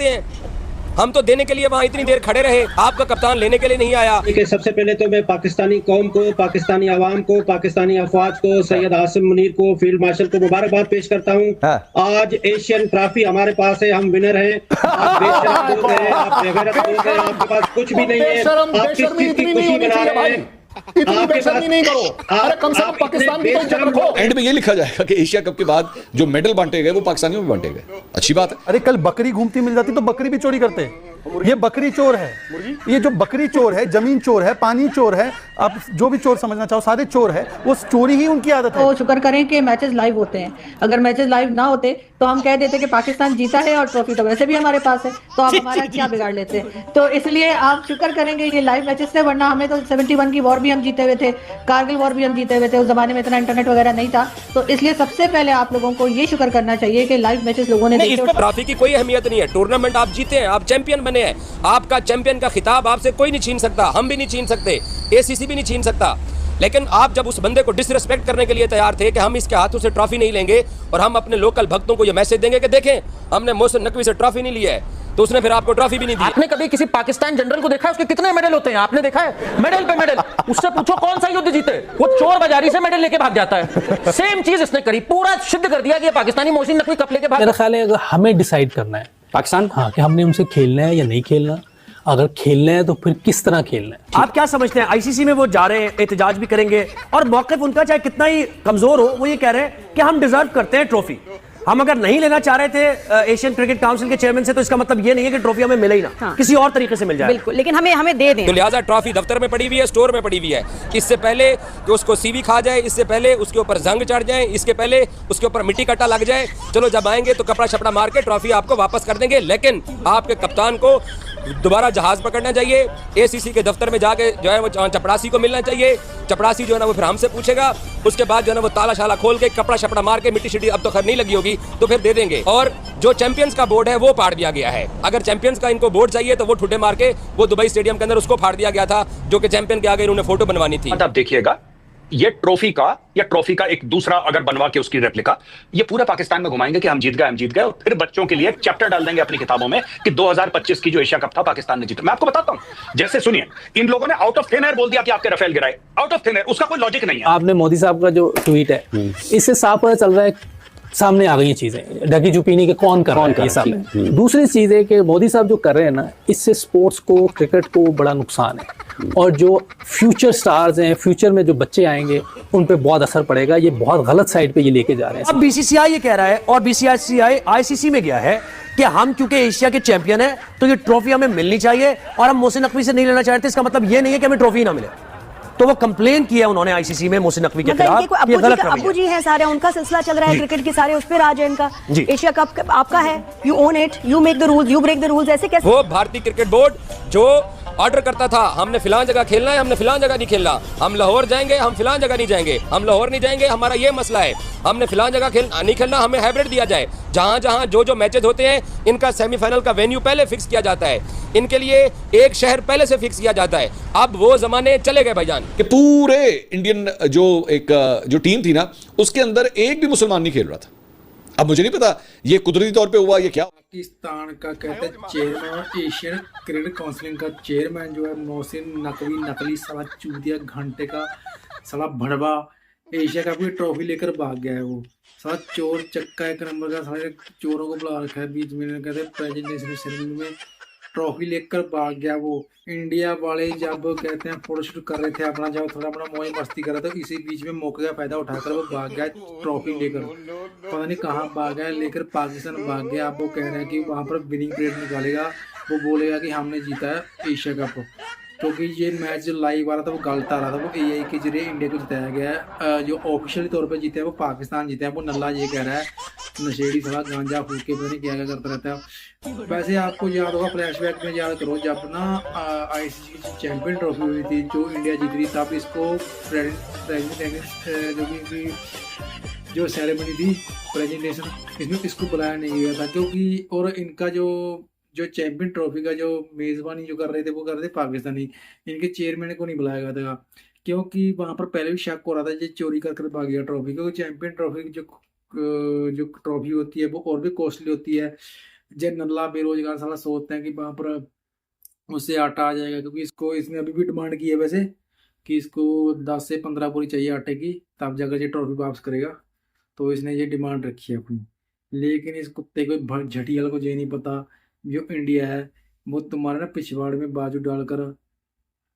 सकते हैं? हम तो देने के लिए वहां इतनी देर खड़े रहे, आपका कप्तान लेने के लिए नहीं आया। सबसे पहले तो मैं पाकिस्तानी कौम को, पाकिस्तानी अवाम को, पाकिस्तानी अफवाज को, सैयद आसिम मुनीर को, फील्ड मार्शल को मुबारकबाद पेश करता हूँ। आज एशियन ट्रॉफी हमारे पास है, हम विनर हैं। आप बेशरम लोग हैं, आप बेगैरत लोग हैं, आपके पास कुछ भी नहीं है। आप किस चीज की खुशी मना रहे हैं? इतनी बेशर्मी नहीं करो। अरे कम से कम पाकिस्तान की तो इज्जत रखो। एंड में ये लिखा जाएगा कि एशिया कप के बाद जो मेडल बांटे गए वो पाकिस्तानियों में बांटे गए। अच्छी बात है। अरे कल बकरी घूमती मिल जाती तो बकरी भी चोरी करते। ये बकरी चोर है, ये जो बकरी चोर है, जमीन चोर है, पानी चोर है, आप जो भी चोर समझना चाहो, सारे चोर है। वो चोरी ही उनकी आदत है। तो शुक्र करें कि मैचेस लाइव होते हैं। अगर मैचेस लाइव ना होते तो हम कह देते कि पाकिस्तान जीता है और ट्रॉफी तो वैसे भी हमारे पास है, तो आप हमारा क्या बिगाड़ लेते। तो इसलिए आप शुक्र करेंगे ये लाइव मैचेस से, वरना हमें तो 71 की वॉर भी हम जीते हुए थे, कारगिल वॉर भी हम जीते हुए थे। उस जमाने में इतना इंटरनेट वगैरह नहीं था, तो इसलिए सबसे पहले आप लोगों को ये शुक्र करना चाहिए कि लाइव मैचेस लोगों ने देखे। ट्रॉफी की कोई अहमियत नहीं है, टूर्नामेंट आप जीते हैं, आप चैंपियन बने हैं, आपका चैंपियन का खिताब आपसे कोई नहीं छीन सकता, हम भी नहीं छीन सकते, एसीसी भी नहीं छीन सकता। लेकिन आप जब उस बंदे को डिसरिस्पेक्ट करने के लिए तैयार थे कि हम इसके हाथों से ट्रॉफी नहीं लेंगे और हम अपने लोकल भक्तों को ये मैसेज देंगे कि देखें हमने मोहसिन नकवी से ट्रॉफी नहीं ली है, तो उसने फिर आपको ट्रॉफी भी नहीं दी। आपने कभी किसी पाकिस्तान जनरल को देखा है? उसके कितने मेडल होते हैं आपने देखा है? मेडल पे मेडल। उससे पूछो कौन सा युद्ध जीते, वो चोर बाजारी से मेडल लेके भाग जाता है। सेम चीज इसने करी, पूरा सिद्ध कर दिया कि पाकिस्तानी मोहसिन नकवी कप लेके भाग। मेरा ख्याल है अगर हमें डिसाइड करना है पाकिस्तान, हाँ, कि हमने उनसे खेलना है या नहीं खेलना, अगर खेलना है तो फिर किस तरह खेलना है। आप क्या समझते हैं? आईसीसी में वो जा रहे हैं, एहतजाज भी करेंगे और मौक़िफ़ उनका चाहे कितना ही कमजोर हो, वो ये कह रहे हैं कि हम डिजर्व करते हैं ट्रॉफी। हम अगर नहीं लेना चाह रहे थे एशियन क्रिकेट काउंसिल के चेयरमैन से, तो इसका मतलब ये नहीं है कि ट्रॉफी हमें मिले ही ना, हाँ। किसी और तरीके से मिल जाए। बिल्कुल, लेकिन हमें दे दें। तो लिहाजा ट्रॉफी दफ्तर में पड़ी हुई है, स्टोर में पड़ी हुई है, इससे पहले कि उसको सीवी खा जाए, इससे पहले उसके ऊपर जंग चढ़ जाए, इसके पहले उसके ऊपर मिट्टी कट्टा लग जाए, चलो जब आएंगे तो कपड़ा शपड़ा मार के ट्रॉफी आपको वापस कर देंगे। लेकिन आपके कप्तान को दोबारा जहाज पकड़ना चाहिए, एसीसी के दफ्तर में जाके जो है वो चपड़ासी को मिलना चाहिए। चपड़ासी जो है ना वो फिर हमसे पूछेगा, उसके बाद जो है ना वो ताला शाला खोल के कपड़ा शपड़ा मार के, मिट्टी शिट्टी अब तो खैर नहीं लगी होगी तो फिर दे देंगे। और जो चैंपियंस का बोर्ड है वो फाड़ दिया गया है। अगर चैंपियंस का इनको बोर्ड चाहिए तो वो ठुड्डे मार के वो दुबई स्टेडियम के अंदर उसको फाड़ दिया गया था, जो कि चैंपियन के आगे इन्होंने फोटो बनवानी थी। आप देखिएगा ये ट्रॉफी का या ट्रॉफी का एक दूसरा अगर बनवा के उसकी रेप्लिका ये पूरे पाकिस्तान में घुमाएंगे कि हम जीत गए, और फिर बच्चों के लिए एक चैप्टर डाल देंगे अपनी किताबों में कि 2025 की जो एशिया कप था पाकिस्तान ने जीता। मैं आपको बताता हूं, जैसे सुनिए, इन लोगों ने आउट ऑफ थिन एयर बोल दिया कि आपके राफेल गिराए, आउट ऑफ थिन एयर, उसका कोई लॉजिक नहीं है। आपने मोदी साहब का जो ट्वीट है, इससे साफ पता चल रहा है, सामने आ गई ये चीजें, ढकी छुपी नहीं कि कौन कर रहा है ये सब। दूसरी चीज है कि मोदी साहब जो कर रहे हैं ना, इससे स्पोर्ट्स को, क्रिकेट को बड़ा नुकसान है, और जो फ्यूचर स्टार्स हैं, फ्यूचर में जो बच्चे आएंगे उन पे बहुत असर पड़ेगा। ये बहुत गलत साइड पे ये लेके जा रहे हैं। अब बीसीसीआई ये कह रहा है और बीसीसीआई आईसीसी में गया है कि हम क्योंकि एशिया के चैंपियन हैं तो ये ट्रॉफी हमें मिलनी चाहिए, और हम मोहसिन नकवी से नहीं लेना चाहते। इसका मतलब ये नहीं है कि हमें ट्रॉफी ना मिले। तो वो कंप्लेन किया उन्होंने आईसीसी में मोहसिन नकवी के खिलाफ। ये गलत रवैया। अबू जी हैं सारे, उनका सिलसिला चल रहा है क्रिकेट के सारे, उस पर राज है इनका। एशिया कप आपका है, you own it, you make the rules, you break the rules, ऐसे कैसे? वो भारतीय क्रिकेट बोर्ड जो ऑर्डर करता था हमने फिलान जगह खेलना है, हमने फिलान जगह नहीं खेलना, हम लाहौर जाएंगे, हम फिलान जगह नहीं जाएंगे, हम लाहौर नहीं जाएंगे, हमारा ये मसला है, हमने फिलान जगह नहीं खेलना, हमें हाइब्रिड दिया जाए। जहां जहां जो मैचेस होते हैं इनका सेमीफाइनल का वेन्यू पहले फिक्स किया जाता है, इनके लिए एक शहर पहले से फिक्स किया जाता है। अब वो जमाने चले गए भाईजान कि पूरे इंडियन जो टीम थी ना, उसके अंदर एक भी मुसलमान नहीं खेल रहा था। अब मुझे नहीं पता ये कुदरती तौर पे हुआ, ये क्या। पाकिस्तान का कहते हैं चेयरमैन, एशियन क्रिकेट काउंसिल का चेयरमैन जो है मोहसिन नकवी, नकली साला चूतिया घंटे का साला भड़वा, एशिया कप की ट्रॉफी लेकर भाग गया है। वो साला चोर चक्का एक नंबर का, सारे चोरों को बुला रखा है बीच में, कहते हैं प्रेजेंटेशन सेरेमनी में ट्रॉफी लेकर भाग गया। वो इंडिया वाले जब कहते हैं फोटो शूट कर रहे थे अपना, जब थोड़ा अपना मौज मस्ती कर रहा था, इसी बीच में मौके का फायदा उठाकर वो भाग गया ट्रॉफी लेकर। पता नहीं कहाँ भाग गया, लेकर पाकिस्तान भाग गया। अब वो कह रहे हैं कि वहाँ पर विनिंग परेड निकालेगा, वो बोलेगा कि हमने जीता है एशिया कप, क्योंकि ये मैच जो लाइव आ रहा था वो गलत आ रहा था। वो एआई के जरिए इंडिया को जिताया गया है, जो ऑफिशियल तौर पे जीते हैं वो पाकिस्तान जीते हैं। वो नल्ला ये कह रहा है, नशेड़ी साला गांजा फूक के पता नहीं क्या क्या करता रहता है। वैसे आपको याद होगा, फ्लैशबैक में याद करो, जब ना आईसीसी की चैंपियन ट्रॉफी हुई थी जो इंडिया जीत रही, तब इसको जो सेरेमनी थी प्रेजेंटेशन, इसमें इसको बुलाया नहीं गया था, क्योंकि और इनका जो चैंपियन ट्रॉफी का जो मेज़बानी जो कर रहे थे वो कर रहे थे पाकिस्तानी, इनके चेयरमैन को नहीं बुलाया गया था, क्योंकि वहाँ पर पहले भी शक हो रहा था ये चोरी कर भाग गया ट्रॉफी। क्योंकि चैंपियन ट्रॉफी जो ट्रॉफी होती है वो और भी कॉस्टली होती है, जे नल्ला बेरोजगार साला सोचते हैं कि वहां पर उससे आटा आ जाएगा, क्योंकि इसने अभी भी डिमांड की है वैसे कि इसको 10 से 15 बोरी चाहिए आटे की, तब जाकर ये ट्रॉफी वापस करेगा। तो इसने ये डिमांड रखी है अपनी। लेकिन इस कुत्ते को झटियल को ये नहीं पता जो इंडिया है वो तुम्हारे ना पिछवाड़े में बाजू डालकर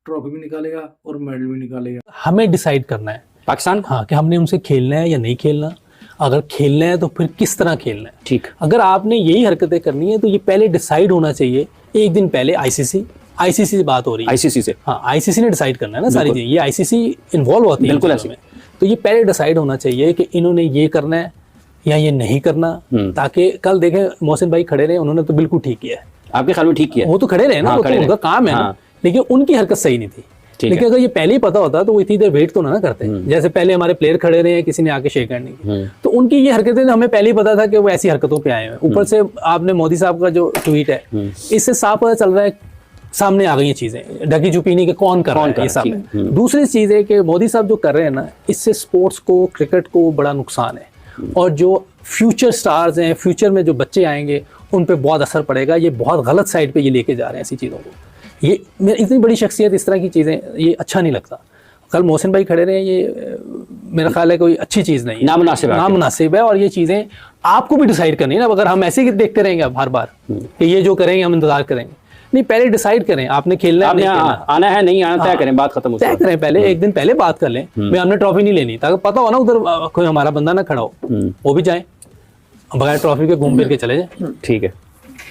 ट्रॉफी भी निकालेगा और मेडल भी निकालेगा। हमें डिसाइड करना है पाकिस्तान हाँ कि हमने उनसे खेलना है या नहीं खेलना। अगर खेलना है तो फिर किस तरह खेलना है। ठीक। अगर आपने यही हरकतें करनी है तो ये पहले डिसाइड होना चाहिए। एक दिन पहले आईसीसी से बात हो रही है। आईसीसी से हाँ, आईसीसी ने डिसाइड करना है ना सारी चीजें। ये आईसीसी इन्वॉल्व होती है बिल्कुल ऐसे में। तो ये पहले डिसाइड होना चाहिए कि इन्होंने ये करना है या ये नहीं करना, ताकि कल देखें मोहसिन भाई खड़े रहे, उन्होंने तो बिल्कुल ठीक किया है। आपके ख्याल में ठीक किया? वो तो खड़े रहे ना, हाँ, वो तो उनका काम है ना। लेकिन उनकी हरकत सही नहीं थी। लेकिन अगर ये पहले ही पता होता तो वो इतनी देर वेट तो ना करते। जैसे पहले हमारे प्लेयर खड़े रहे हैं, किसी ने आके शेक हैंड नहीं की, तो उनकी ये हरकतें हमें पहले ही पता था कि वो ऐसी हरकतों पे आए हैं। ऊपर से आपने मोदी साहब का जो ट्वीट है, इससे साफ पता चल रहा है, सामने आ गई चीजें। ढकी चुपीनी के कौन कर रहा है ये सब। दूसरी चीज है कि मोदी साहब जो कर रहे हैं ना, इससे स्पोर्ट्स को, क्रिकेट को बड़ा नुकसान है। और जो फ्यूचर स्टार्स हैं, फ्यूचर में जो बच्चे आएंगे, उन पे बहुत असर पड़ेगा। ये बहुत गलत साइड पे ये लेके जा रहे हैं ऐसी चीज़ों को। ये इतनी बड़ी शख्सियत, इस तरह की चीज़ें, ये अच्छा नहीं लगता। कल मोहसिन भाई खड़े रहे, ये मेरा ख्याल है कोई अच्छी चीज़ नहीं है, नामुनासिब है। और ये चीज़ें आपको भी डिसाइड करनी है ना। अगर हम ऐसे ही देखते रहेंगे अब हर बार कि ये जो करेंगे हम इंतजार करेंगे, नहीं, पहले डिसाइड करें आपने खेलना है, आना है नहीं आना, तय करें, बात खत्म, तय करें पहले। एक दिन पहले बात कर लें, मैं हमने ट्रॉफी नहीं लेनी, ताकि पता हो ना उधर कोई हमारा बंदा ना खड़ा हो, वो भी जाए बगैर ट्रॉफी के घूम फिर के चले जाए। ठीक है,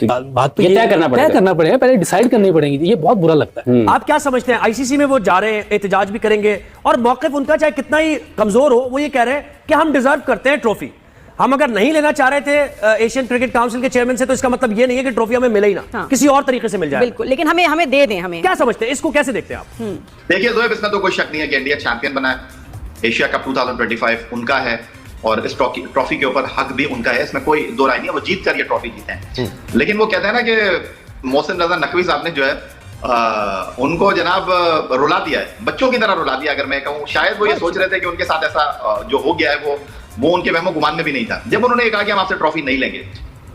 बात तो ये तय करना पड़ेगा, पहले डिसाइड करनी पड़ेगी। ये बहुत बुरा लगता है। आप क्या समझते हैं, आईसीसी में वो जा रहे हैं, एहतजाज भी करेंगे, और मौक़िफ़ उनका चाहे कितना ही कमजोर हो, वो ये कह रहे हैं कि हम डिजर्व करते हैं ट्रॉफी। हम अगर नहीं लेना चाह रहे थे एशियन क्रिकेट काउंसिल के चेयरमैन से, तो इसका मतलब ये नहीं है कि ट्रॉफी हमें मिले ही ना। हाँ। किसी और तरीके से मिल जाए। बिल्कुल, लेकिन हमें दे दें। हमें क्या समझते हैं, इसको कैसे देखते हैं आप? देखिए ज़ोएब, इसमें तो कोई शक नहीं है कि इंडिया चैंपियन बना है। एशिया कप 2025 उनका है और इस ट्रॉफी के ऊपर हक भी उनका है, इसमें कोई दो राय नहीं है। वो जीत कर ये ट्रॉफी जीते हैं। लेकिन वो कहते हैं ना कि मोहसिन रजा नकवी साहब ने जो है उनको जनाब रुला दिया है, बच्चों की तरह रुला दिया। अगर मैं कहूँ, शायद वो ये सोच रहे थे कि उनके साथ ऐसा जो हो गया है वो उनके वहमो गुमान में भी नहीं था। जब उन्होंने कहा कि हम आपसे ट्रॉफी नहीं लेंगे,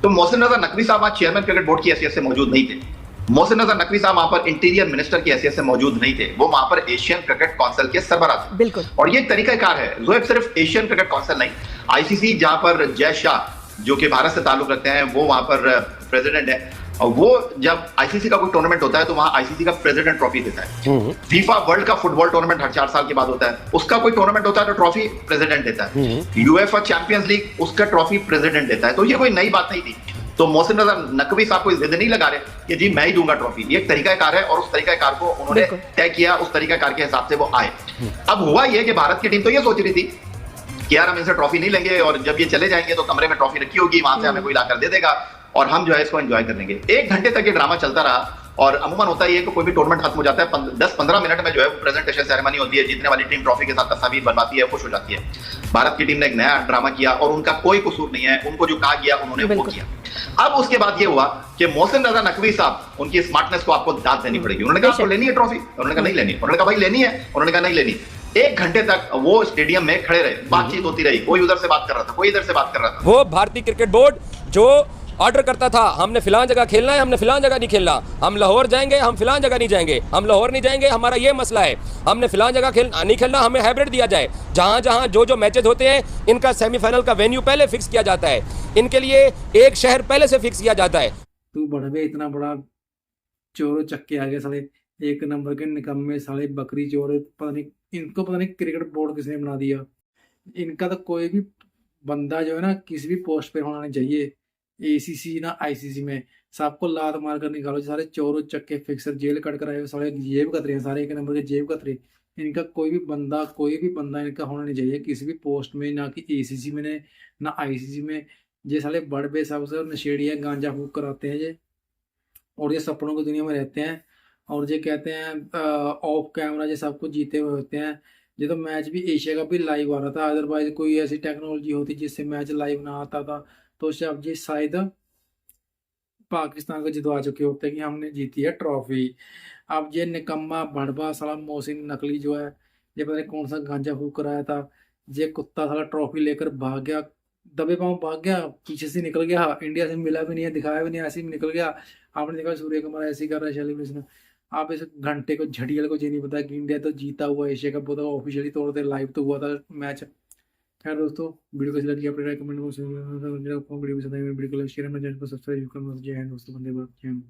तो मोहसिन रजा नकवी साहब आज चेयरमैन क्रिकेट बोर्ड की हैसियत से मौजूद नहीं थे। मोहसिन रजा नकवी साहब वहां पर इंटीरियर मिनिस्टर की हैसियत से मौजूद नहीं थे। वो वहां पर एशियन क्रिकेट काउंसिल के सरबराह थे। बिल्कुल। और ये तरीकाकार है ज़ोएब, सिर्फ एशियन क्रिकेट काउंसिल नहीं, आईसीसी, जहां पर जय शाह जो कि भारत से ताल्लुक रखते हैं, वो वहां पर प्रेसिडेंट है। और वो जब आईसीसी का कोई टूर्नामेंट होता है तो वहां आईसीसी का प्रेसिडेंट ट्रॉफी देता है। फीफा वर्ल्ड का फुटबॉल टूर्नामेंट हर 4 साल के बाद होता है, उसका कोई टूर्नामेंट होता है तो ट्रॉफी प्रेसिडेंट देता है। यूएफए चैंपियंस लीग, उसका ट्रॉफी प्रेसिडेंट देता है। तो ये कोई नई बात नहीं थी। तो मोहसिन रजा नकवी साहब को जिद नहीं लगा रहे कि जी मैं ही दूंगा ट्रॉफी। ये एक तरीकाकार है और उस तरीकाकार को उन्होंने तय किया, उस तरीकाकार के हिसाब से वो आए। अब हुआ ये कि भारत की टीम तो ये सोच रही थी कि यार हम इनसे ट्रॉफी नहीं लेंगे, और जब ये चले जाएंगे तो कमरे में ट्रॉफी रखी होगी, वहां से हमें कोई लाकर दे देगा और हम जो है इसको एंजॉय कर लेंगे। 1 घंटे तक ये ड्रामा चलता रहा। और अमूमन होता है कि कोई भी टूर्नामेंट खत्म हो जाता है, 10-15 मिनट में जो है प्रेजेंटेशन सेरेमनी होती है, जीतने वाली टीम ट्रॉफी के साथ तस्वीर बनवाती है, खुश हो जाती है। भारत की टीम ने एक नया ड्रामा किया और उनका कोई कसूर नहीं है, उनको जो कहा गया उन्होंने वो किया। अब उसके बाद ये हुआ कि मोहसिन रजा नकवी साहब, उनकी स्मार्टनेस को आपको दाद देनी पड़ेगी। उन्होंने कहा आपको लेनी है ट्रॉफी, उन्होंने कहा नहीं लेनी। उन्होंने कहा भाई लेनी है, उन्होंने कहा नहीं लेनी। 1 घंटे तक वो स्टेडियम में खड़े रहे, बातचीत होती रही। कोई उधर से बात कर रहा था, कोई इधर से बात कर रहा था। वो भारतीय क्रिकेट बोर्ड जो ऑर्डर करता था, हमने फिलान जगह खेलना है, हमने फिलान जगह नहीं खेलना, हम लाहौर जाएंगे, हम फिलान जगह नहीं जाएंगे, हम लाहौर नहीं जाएंगे, हमारा ये मसला है, हमने फिलान जगह नहीं खेलना, हमें हाइब्रिड दिया जाए। जहां जहां जो मैचेस होते हैं, इनका सेमीफाइनल का वेन्यू पहले फिक्स किया जाता है, इनके लिए एक शहर पहले से फिक्स किया जाता है। तू बड़े इतना बड़ा चोर चक्के आ गए साले, 1 नंबर के निकम्मे साले, बकरी चोर। पता नहीं क्रिकेट बोर्ड किसने बना दिया। इनका तो कोई भी बंदा जो है ना, किसी भी पोस्ट पे होना नहीं चाहिए, एसीसी ना आईसीसी में। सबको लात मार कर निकालो, सारे चोर चक्के फिक्सर जेल कट कर आए, सारे जेब कतरे हैं, सारे 1 नंबर के जेब कतरे। इनका कोई भी बंदा इनका होना नहीं चाहिए किसी भी पोस्ट में, ना कि एसीसी में ना आईसीसी में। ये साले बड़ बे सबसे नशेड़िया गांजा फूक कराते हैं ये, और ये सपनों की दुनिया में रहते हैं। और ये कहते हैं ऑफ कैमरा ये सब कुछ जीते हुए होते हैं। ये तो मैच भी एशिया का भी लाइव आ रहा था, अदरवाइज कोई ऐसी टेक्नोलॉजी होती जिससे मैच लाइव ना आता था तो अब ये शायद पाकिस्तान को जितवा चुके होते हैं कि हमने जीती है ट्रॉफी। अब ये निकम्मा भड़बा साला मोहसिन नकवी जो है, ये पता नहीं कौन सा गांजा फूक कराया था, ये कुत्ता साला ट्रॉफी लेकर भाग गया। दबे पांव भाग गया, पीछे से निकल गया, इंडिया से मिला भी नहीं है, दिखाया भी नहीं, ऐसे ही निकल गया। आपने देखा सूर्य कुमार ऐसे ही कर रहा है सेलिब्रेशन। आप इस घंटे को झड़ियल को ये नहीं पता कि इंडिया तो जीता हुआ एशिया कप होता, ऑफिशियली तौर पर लाइव तो हुआ था मैच। खैर दोस्तों, वीडियो कैसी लगी अपने कमेंट बॉक्स में वीडियो को शेयर करना, चैनल को सब्सक्राइब करना। जय हिंद दोस्तों, वंदे भारत, जय हिंद।